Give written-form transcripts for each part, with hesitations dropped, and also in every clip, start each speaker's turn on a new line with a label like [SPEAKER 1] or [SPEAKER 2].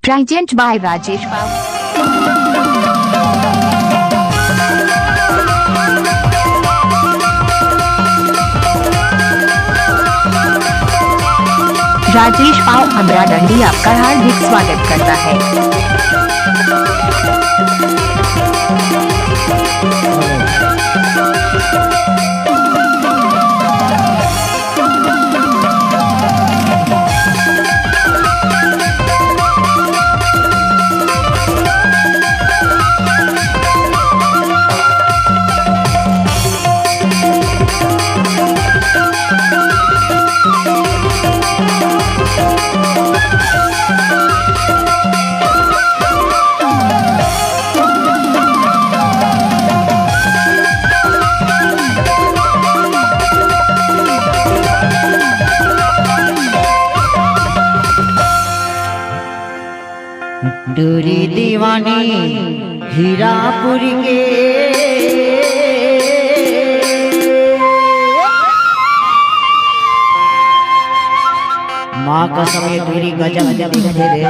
[SPEAKER 1] Present by Rajesh Bhav. Rajesh पाव अमरा डंडी आपका हार्दिक स्वागत करता है।
[SPEAKER 2] डोरी दीवानी हीरापुर के माँ कसम ये डोरी गजब दिखे रे।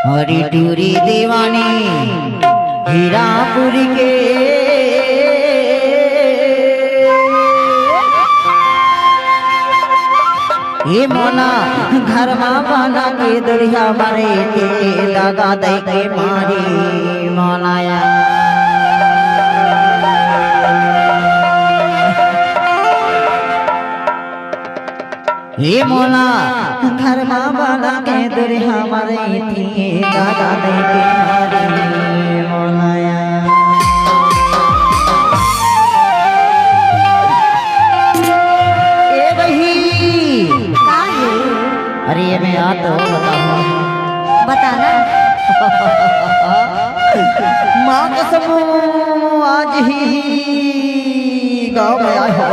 [SPEAKER 2] हरी डोरी दीवानी हीरापुर के ये मोना घर में बना के दुरिया मारे के दादा दे के मारी मोनाया। ये मोना घर में बना के दुरिया मारे के दादा दे के मारी मोनाया। अरे ये मैं याद हो
[SPEAKER 3] बताना।
[SPEAKER 2] माँ कसम आज ही गाँव में आए हो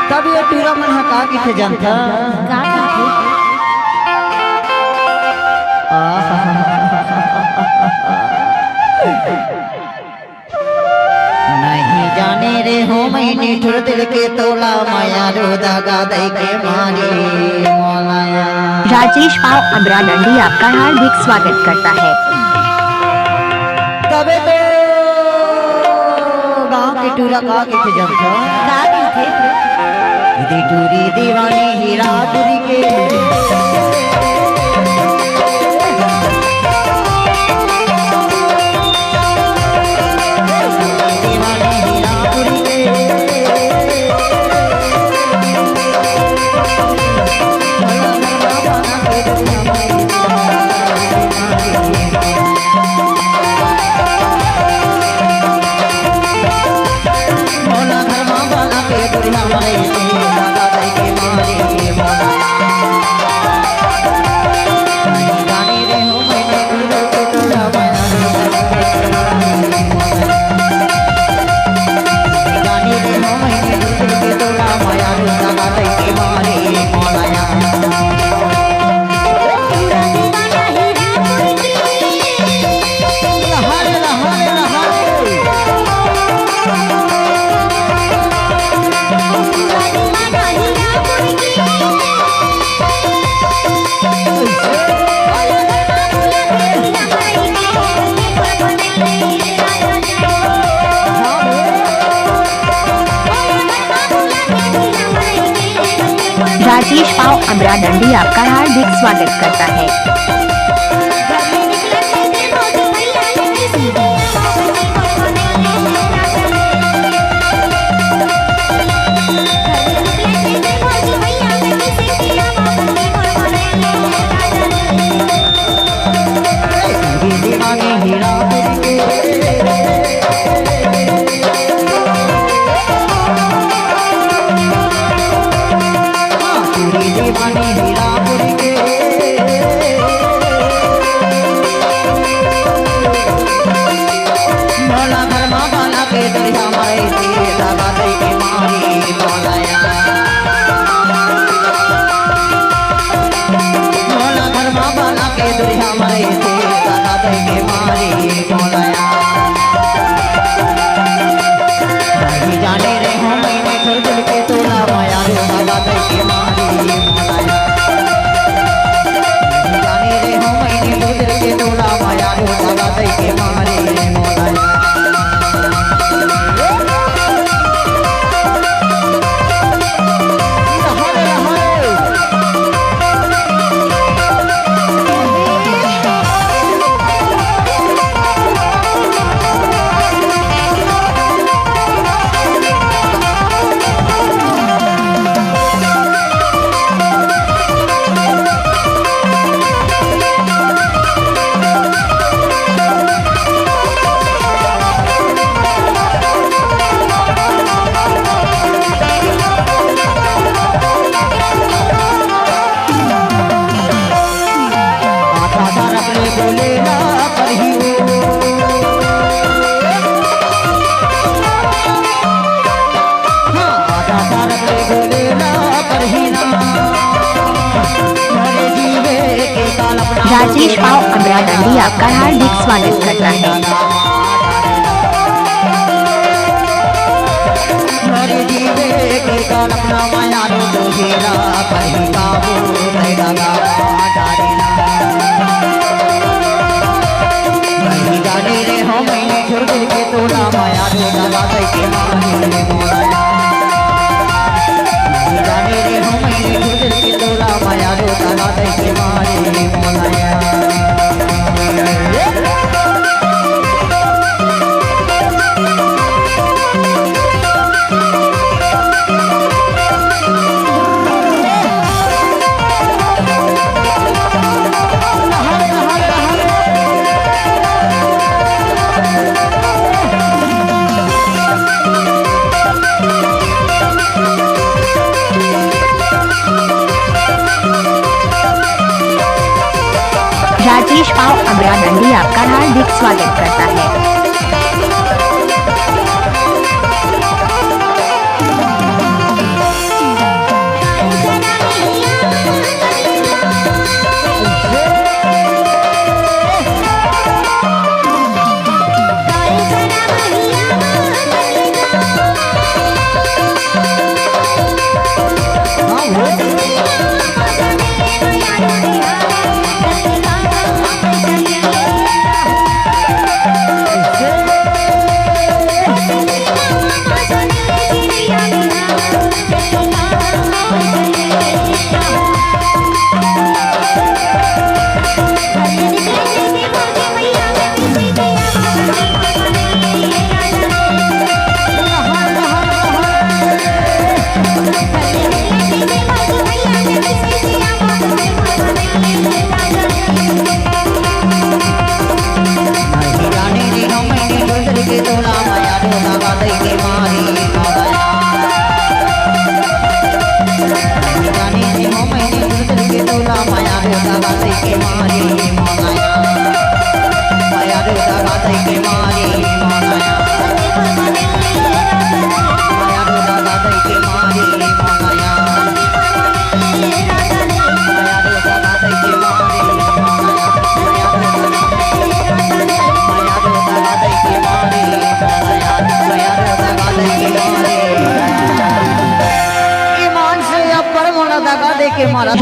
[SPEAKER 2] तब ये टूरा मन हका की थे जनता नहीं जाने रे हो मैंने ठुर दिल के तोला माया रो दागा दे के मारी मोलाया।
[SPEAKER 1] राजेश पाव अमरा डंडी आपका हार्दिक स्वागत करता है।
[SPEAKER 2] तबे तो गांव के टूरा का के थे जनता इदी टूरी दीवानी हीरापुरी के
[SPEAKER 1] राजेश पाव अमरा डंडी आपका हार्दिक स्वागत करता है। जाने रे हम मैंने दिल के तोला माया रे बाबा के मारी राजेश पाव अमरा डंडी आपका हार्दिक स्वागत करता है।
[SPEAKER 2] हरि जीवे के कल्पना माया रो तुझेरा कहीं काबू नहीं लगा डारेना कहीं डाले रे हो मैंने छोड़ के तोड़ा माया रो लगा दे के मारे मोरा कहीं डाले रे हो मैंने छोड़ के तोड़ा माया रो लगा दे के मारे मोरा
[SPEAKER 1] राजेश पाव अमरा डंडी आपका हार्दिक स्वागत करता है।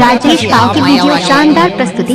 [SPEAKER 1] राजेश पाव की वीडियो शानदार प्रस्तुति